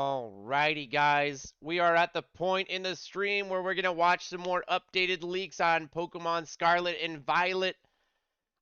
Alrighty, guys. We are at the point in the stream where we're going to watch some more updated leaks on Pokemon Scarlet and Violet.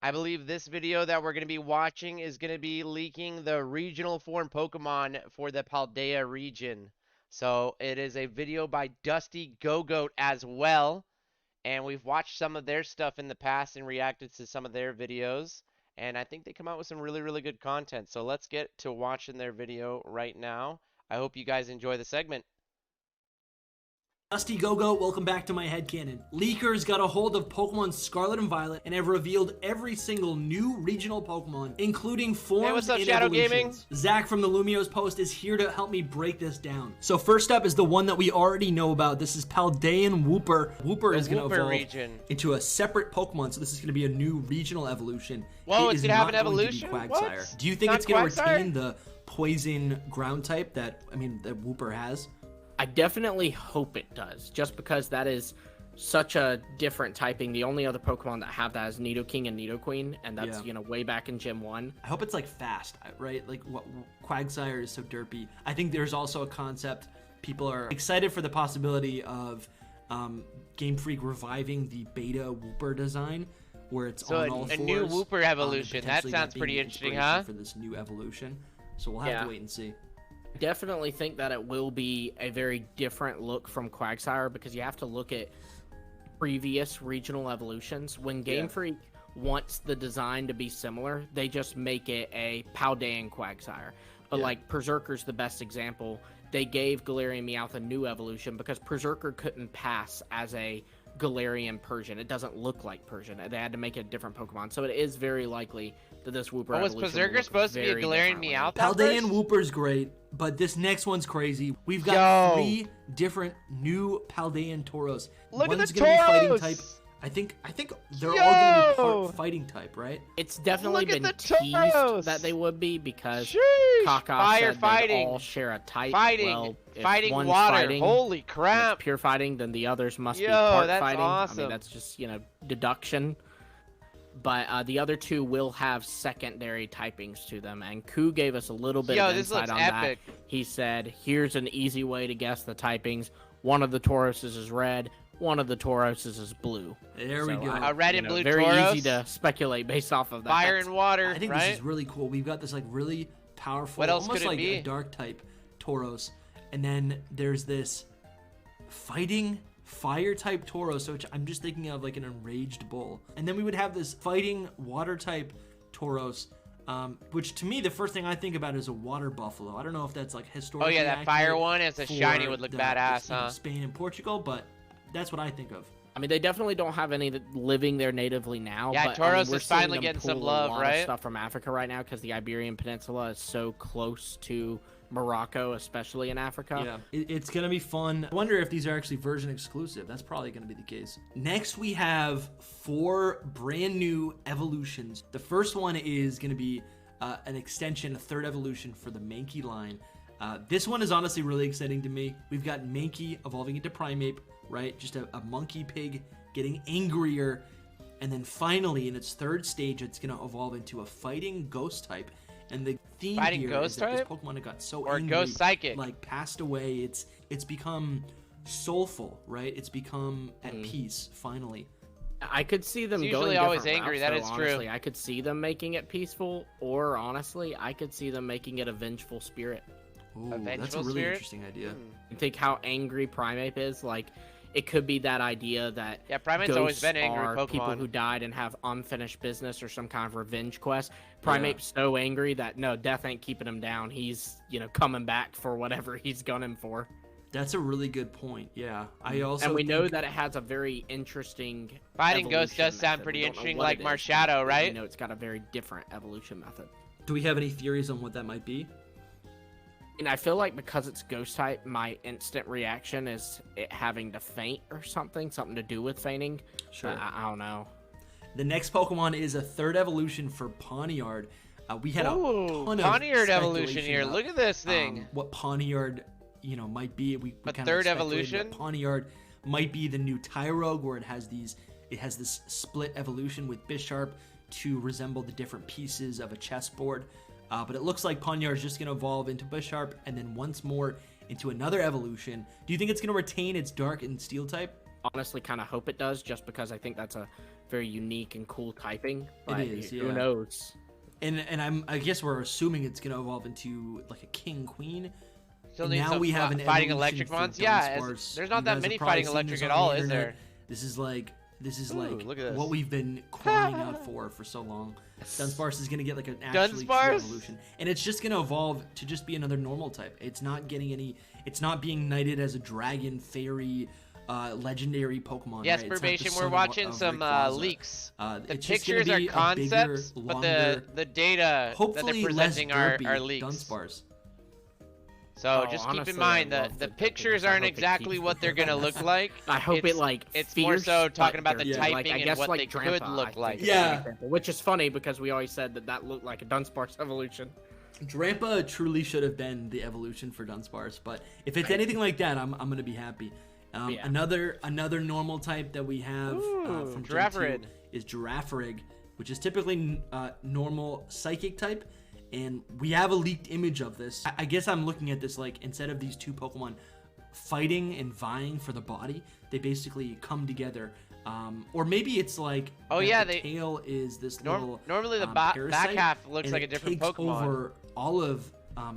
I believe this video that we're going to be watching is going to be leaking the regional form Pokemon for the Paldea region. So it is a video by Dusty Go-Goat as well. And we've watched some of their stuff in the past and reacted to some of their videos. And I think they come out with some really, really good content. So let's get to watching their video right now. I hope you guys enjoy the segment. Dusty Go-Go, welcome back to my headcanon. Leakers got a hold of Pokemon Scarlet and Violet and have revealed every single new regional Pokemon, including forms Hey, what's up, and Shadow evolutions. Gaming? Zach from the Lumios post is here to help me break this down. So first up is the one that we already know about. This is Paldean Wooper. Wooper is going to evolve into a separate Pokemon, so this is going to be a new regional evolution. Whoa, it it's going to have an evolution? Quagsire. Do you think it's going to retain the poison ground type that Wooper has? I definitely hope it does, just because that is such a different typing. The only other Pokemon that have that is Nidoking and Nidoqueen, and that's, way back in Gen 1. I hope it's, fast, right? What Quagsire is so derpy. I think there's also a concept. People are excited for the possibility of Game Freak reviving the beta Wooper design, where it's on all fours. So a new Wooper evolution. That sounds pretty interesting, huh? For this new evolution. So we'll have to wait and see. Definitely think that it will be a very different look from Quagsire, because you have to look at previous regional evolutions. When Game Freak wants the design to be similar, they just make it a Paldean Quagsire. But Berserker's the best example. They gave Galarian Meowth a new evolution because Berserker couldn't pass as a Galarian Persian. It doesn't look like Persian. They had to make it a different Pokemon. So it is very likely that this Wooper was Berserker supposed to be a Galarian Meowth? Paldean Wooper's great, but this next one's crazy. We've got 3 different new Paldean Tauros. Look One's at the gonna Tauros! be fighting type. I think they're all gonna be part fighting type, right? It's definitely been teased that they would be, because Kaka said they all share a type. Well, fighting one's water. Fighting, holy crap! Pure fighting, then the others must be part that's fighting. Awesome. I mean, that's just deduction. But the other 2 will have secondary typings to them, and iCUE gave us a little bit of insight on that. He said, "Here's an easy way to guess the typings. One of the Tauroses is red. One of the Tauroses is blue." There we go. A red and blue very Tauros. Easy to speculate based off of that. Fire and water. I think this is really cool. We've got this really powerful, what else almost could it like be? a dark type Tauros, and then there's this fighting fire type Tauros, which I'm just thinking of like an enraged bull, and then we would have this fighting water type Tauros. Which to me, the first thing I think about is a water buffalo. I don't know if that's historically. Oh yeah, that fire one as a shiny would look badass, huh? Spain and Portugal, but that's what I think of. I mean, they definitely don't have any living there natively now. Yeah, but, Tauros we're is finally seeing them getting some pull love, a lot right? Of stuff from Africa right now, because the Iberian Peninsula is so close to Morocco, especially in Africa. Yeah, it's gonna be fun. I wonder if these are actually version exclusive. That's probably gonna be the case. Next, we have 4 brand new evolutions. The first one is gonna be an extension, a 3rd evolution for the Mankey line. This one is honestly really exciting to me. We've got Mankey evolving into Primeape, right? Just a monkey pig getting angrier. And then finally, in its 3rd stage, it's going to evolve into a fighting ghost type. And the theme here is that this Pokemon got so angry, ghost psychic, passed away. It's become soulful, right? It's become at peace, finally. I could see them usually going always routes, angry. Though, that is honestly. true. I could see them making it peaceful, or honestly, I could see them making it a vengeful spirit. Ooh, that's a really interesting idea. You think how angry Primeape is? It could be that idea that Primeape's always been angry are Pokemon. People who died and have unfinished business or some kind of revenge quest. Primeape's so angry that death ain't keeping him down. He's coming back for whatever he's gunning for. That's a really good point. Yeah, I also and we know that it has a very interesting fighting ghost does sound pretty interesting, like Marshadow, right? We know it's got a very different evolution method. Do we have any theories on what that might be? And I feel like because it's ghost type, my instant reaction is it having to faint or something to do with fainting. Sure. I don't know. The next Pokemon is a 3rd evolution for Pawniard. We had a ton of Pawniard evolution here. Look at this thing. What Pawniard, might be. We a kind 3rd of evolution. Pawniard might be the new Tyrogue, where it has this split evolution with Bisharp to resemble the different pieces of a chessboard. But it looks like Pawniard is just going to evolve into Bisharp and then once more into another evolution. Do you think it's going to retain its Dark and Steel type? Honestly, kind of hope it does, just because I think that's a very unique and cool typing. But It is, who yeah. knows? And I guess we're assuming it's going to evolve into like a King Queen. Still And need now some we have an fighting evolution electric for ones. Yeah, Dunsparce. there's You not guys that have many probably fighting seen electric this at on the all, is internet. there? This is like look at this. what we've been crying out for so long. Dunsparce is gonna get like an actually true Dunsparce? evolution, and it's just gonna evolve to just be another normal type. It's not getting any. It's not being knighted as a dragon, fairy, legendary Pokemon. Yes, right? It's not the Probation, son we're of watching some Rayquaza. leaks. The It's just gonna pictures are be a concepts, bigger, but longer, the data that hopefully they're less presenting derpy are leaks. Dunsparce. So Oh, just keep honestly, in mind I that love the the pictures pictures. I aren't hope it exactly keeps what they're gonna look like. I hope It's- it like it's more fierce, so talking but about the dirty. typing like, I and guess what like they Drampa, could look I think like. is an Yeah. example, which is funny because we always said that looked like a Dunsparce evolution. Drampa truly should have been the evolution for Dunsparce, but if it's anything like that, I'm gonna be happy. Yeah. Another normal type that we have Ooh, from Gen 2 Girafarig. is Girafarig, which is typically normal psychic type, and we have a leaked image of this. I guess I'm looking at this like instead of these two Pokemon fighting and vying for the body, they basically come together. Or maybe it's like Oh, that yeah, the tail is this little normally the parasite, back half looks and like a it different takes Pokemon. over all of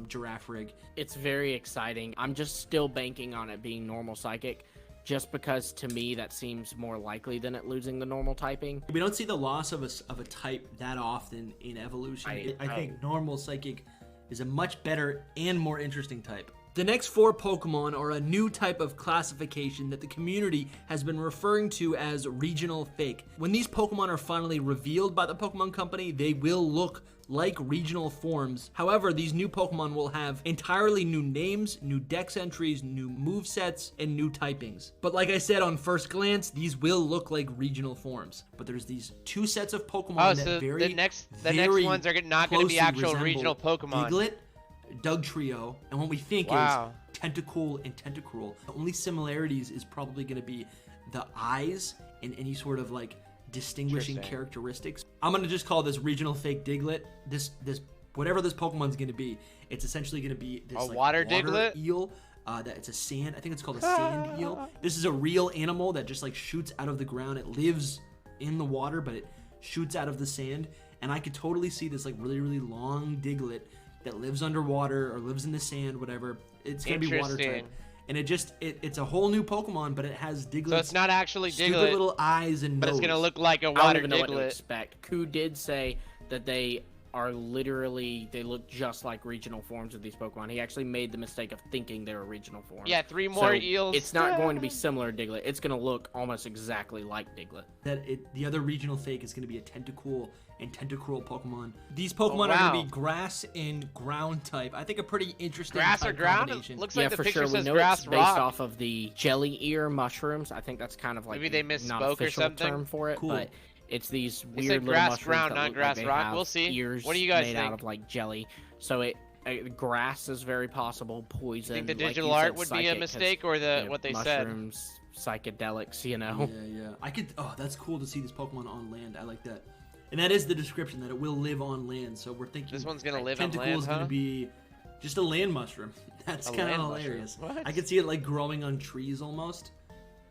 Girafarig. It's very exciting. I'm just still banking on it being normal psychic, just because to me that seems more likely than it losing the normal typing. We don't see the loss of a type that often in evolution. I think normal psychic is a much better and more interesting type. The next 4 Pokemon are a new type of classification that the community has been referring to as regional fake. When these Pokemon are finally revealed by the Pokemon Company, they will look like regional forms. However, these new Pokemon will have entirely new names, new dex entries, new movesets, and new typings. But like I said, on first glance, these will look like regional forms. But there's these 2 sets of Pokemon Oh, that so very, the next very ones are not going to be closely actual resemble regional Pokemon. Diglett, Dugtrio, and what we think Wow. is Tentacool and Tentacruel. The only similarities is probably going to be the eyes and any sort of like distinguishing Interesting. characteristics. I'm going to just call this regional fake Diglett. This whatever this Pokemon's going to be, it's essentially going to be this A like, water Diglett? eel. That it's a sand. I think it's called a sand eel. This is a real animal that just like shoots out of the ground. It lives in the water, but it shoots out of the sand. And I could totally see this like really, really long Diglett that lives underwater or lives in the sand, whatever. It's gonna be water type, Interesting. and it's a whole new Pokemon, but it has Diglett's So it's not actually stupid Diglett, little eyes and but nose. it's going to look like a I don't water even know what to Diglett. expect. Ku did say that they are literally, they look just like regional forms of these Pokemon. He actually made the mistake of thinking they were regional forms. Yeah, 3 more So eels. It's not going to be similar to Diglett. It's going to look almost exactly like Diglett. The other regional fake is going to be a Tentacool and Tentacruel Pokemon. These Pokemon are wow. going to be grass and ground type. I think a pretty interesting Grass or type ground? combination. Looks Yeah, like the for picture sure. We says know grass it's based rock. off of the jelly ear mushrooms. I think that's kind of like Maybe they not misspoke or official something. term for it, Cool. but it's these They weird said little grass mushrooms ground, that not look grass like they rock. have We'll see. Ears What do you guys made think? out of like jelly. So grass is very possible. Poison. Think the like you digital said, art would be a psychic, 'cause, mistake or what they said? mushrooms, psychedelics. You know. Yeah. I could. Oh, that's cool to see this Pokemon on land. I like that. And that is the description, that it will live on land. So we're thinking This one's gonna live on Tentacool land, is going huh? to be just a land mushroom. That's A kind of land mushroom. hilarious. What? I could see it like growing on trees almost.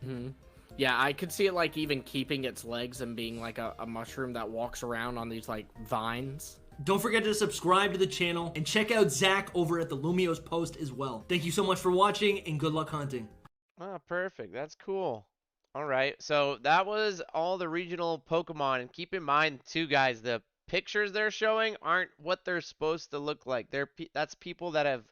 Mhm. Yeah, I could see it like even keeping its legs and being like a mushroom that walks around on these like vines. Don't forget to subscribe to the channel and check out Zach over at the Lumios Post as well. Thank you so much for watching and good luck hunting. Oh, perfect. That's cool. All right. So that was all the regional Pokemon. And keep in mind, too, guys, the pictures they're showing aren't what they're supposed to look like. That's people that have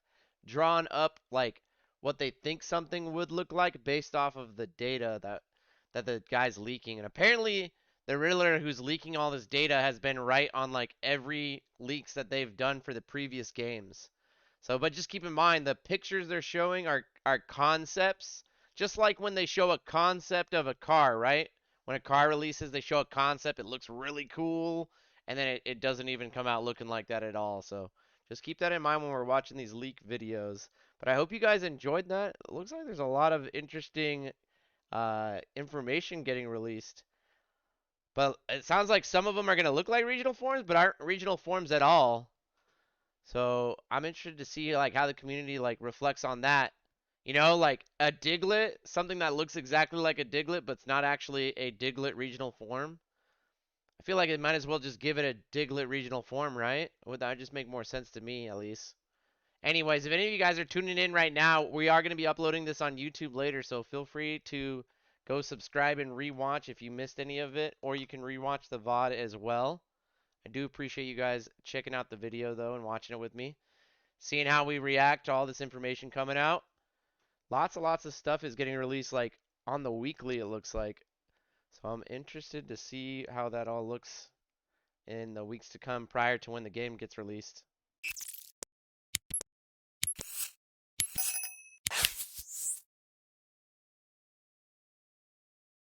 drawn up like what they think something would look like based off of the data that the guy's leaking. And apparently, the Riddler who's leaking all this data has been right on like every leaks that they've done for the previous games. So, but just keep in mind, the pictures they're showing are concepts. Just like when they show a concept of a car, right? When a car releases, they show a concept, it looks really cool, and then it doesn't even come out looking like that at all. So just keep that in mind when we're watching these leak videos. But I hope you guys enjoyed that. It looks like there's a lot of interesting information getting released. But it sounds like some of them are going to look like regional forms, but aren't regional forms at all. So I'm interested to see like how the community like reflects on that. You know, like a Diglett, something that looks exactly like a Diglett, but it's not actually a Diglett regional form. I feel like it might as well just give it a Diglett regional form, right? Would that just make more sense to me, at least? Anyways, if any of you guys are tuning in right now, we are going to be uploading this on YouTube later, so feel free to go subscribe and rewatch if you missed any of it, or you can rewatch the VOD as well. I do appreciate you guys checking out the video, though, and watching it with me. Seeing how we react to all this information coming out. Lots and lots of stuff is getting released, like, on the weekly, it looks like. So I'm interested to see how that all looks in the weeks to come prior to when the game gets released.